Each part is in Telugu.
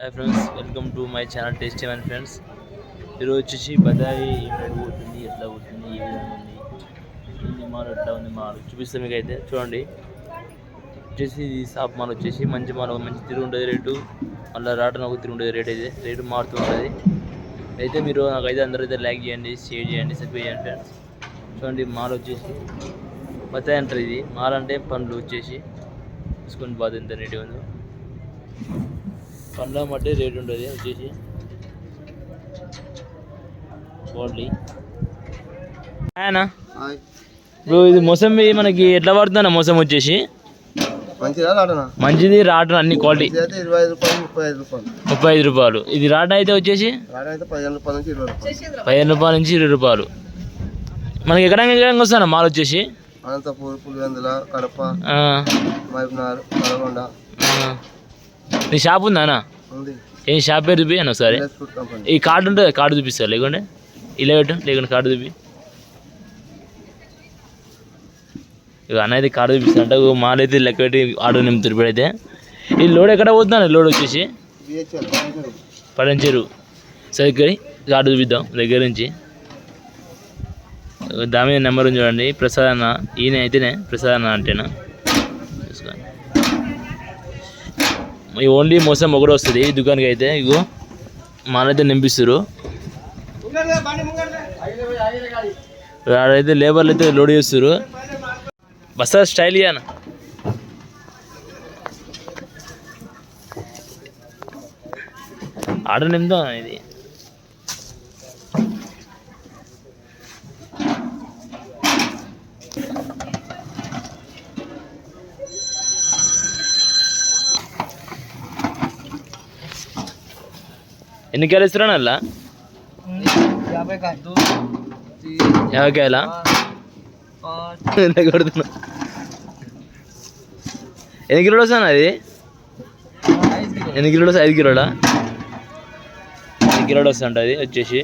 Hi friends, welcome to my channel tasty one friends. ఈరోజు వచ్చేసి బదాయి ఏం పోతుంది, ఎట్లా పోతుంది, ఏ విధంగా ఉంది, మాల్ ఎట్లా ఉంది మాల్ చూపిస్తాం మీకు. అయితే చూడండి, వచ్చేసి ఇది షాప్ మాల్ వచ్చేసి మంచి మాల్, మంచి తిరుగు ఉంటుంది రేటు, మళ్ళీ రావడం ఒక తిరుగు ఉంటుంది రేట్, అయితే రేటు మారుతూ ఉంటుంది. అయితే మీరు నాకైతే అందరూ అయితే లైక్ చేయండి, షేర్ చేయండి, సబ్స్క్రైబ్ చేయండి ఫ్రెండ్స్. చూడండి, మాల్ వచ్చేసి బత్తాయి అంటారు. ఇది మాల్ అంటే పండ్లు వచ్చేసి తీసుకొని బాధ ఎంత నీట్గా ఉందో. పండ్ల మట్టి రేట్ ఉంటుంది వచ్చేసి బాడీ. ఇప్పుడు ఇది మొసంబి మనకి ఎట్లా పడుతుందన్న? మొసం వచ్చేసి మంచిది, రాటన్ అన్ని క్వాలిటీ 35 రూపాయలు. ఇది రాటన్ అయితే వచ్చేసి 15 రూపాయల నుంచి 20 రూపాయలు. మనకి ఎక్కడ వస్తాను మాల్ వచ్చేసి అనంతపూర్, పులివెందుల, కడప, మైబనార్, నల్గొండ. నీ షాప్ ఉందా అన్న? ఏం షాప్ పేరు చూపి అన్న ఒకసారి. ఈ కార్డు ఉంటుంది, కార్డు చూపిస్తారు. లేకుంటే ఇలా పెట్టు, లేకుంటే కార్డు చూపి. ఇక అన్న అయితే కార్డు చూపిస్తారంట. మాల్ అయితే లెక్క పెట్టి ఆర్డర్ నింపుతారు. ఇప్పుడైతే ఈ లోడ్ ఎక్కడ పోతుందా? లోడ్ వచ్చేసి పడంచేరు సరిగ్గా కార్డు చూపిద్దాం దగ్గర నుంచి. దాని మీద నెంబర్ ఉంది చూడండి, ప్రసాద్ అన్న. ఈయన అయితేనే ప్రసాద్ అన్న అంటేనా. ఓన్లీ మోసం ఒకటి వస్తుంది ఈ దుకాణానికి అయితే. ఇగో మాలైతే నింపిస్తారు. ఆడైతే లేబర్లు అయితే లోడ్ చేస్తారు. బస్తా స్టైల్ ఇయ్యాన. ఆర్డర్ నింపుదాం ఇది. ఎన్ని కాయలు ఇస్తున్నా? అలా 50 కాయలా కొడుతున్నా. ఎన్ని కిలోలు వస్తాను అది? ఎన్ని కిలోలు? 5 కిలోలా? 5 కిలోలు వస్తుంట. అది వచ్చేసి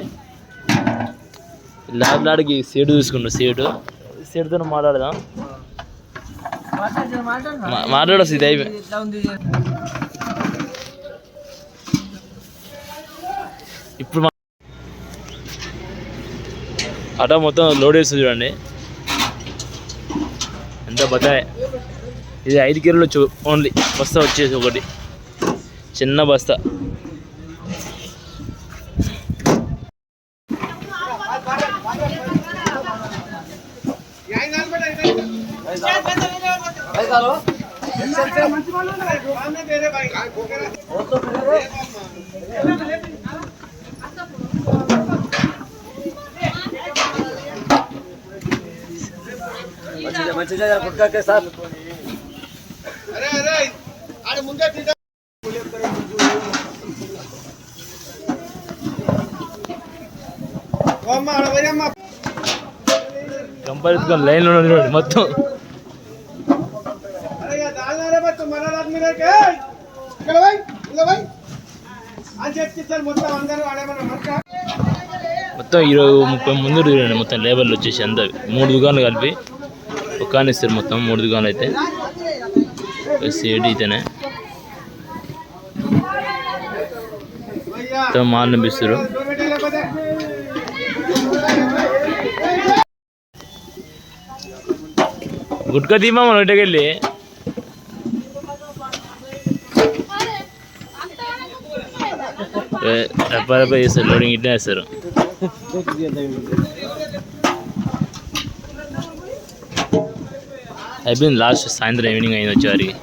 లాడికి సీటు చూసుకుంటా. సీటుతో మాట్లాడదాం. మాట్లాడొస్తుంది ఇది అయిపోయి. ఇప్పుడు అట మొత్తం లోడ్ వేస్తుంది చూడండి. ఎంత బత్తాయి. ఇది 5 కిలోలు ఓన్లీ. బస్తా వచ్చేసి ఒకటి చిన్న బస్తా. కంపల్సరీ లైన్లో మొత్తం. మొత్తం 20-30 ముందు చూడండి. మొత్తం లేబర్లు వచ్చేసి అంతా 3 దుకాణాలు కలిపి ఒక్కని ఇస్తారు. మొత్తం 3 దుకాణాలు అయితే సేటి అయితేనే మొత్తం మాల్ నింపిస్తారు. గుట్కా తీమా మనం ఇటకెళ్ళి. రప్ప చేస్తారు, లోడింగ్ ఇట్లా వేస్తారు. అయిపోయింది. లాస్ట్ సాయంత్రం ఈవినింగ్ అయింది వచ్చేవారికి.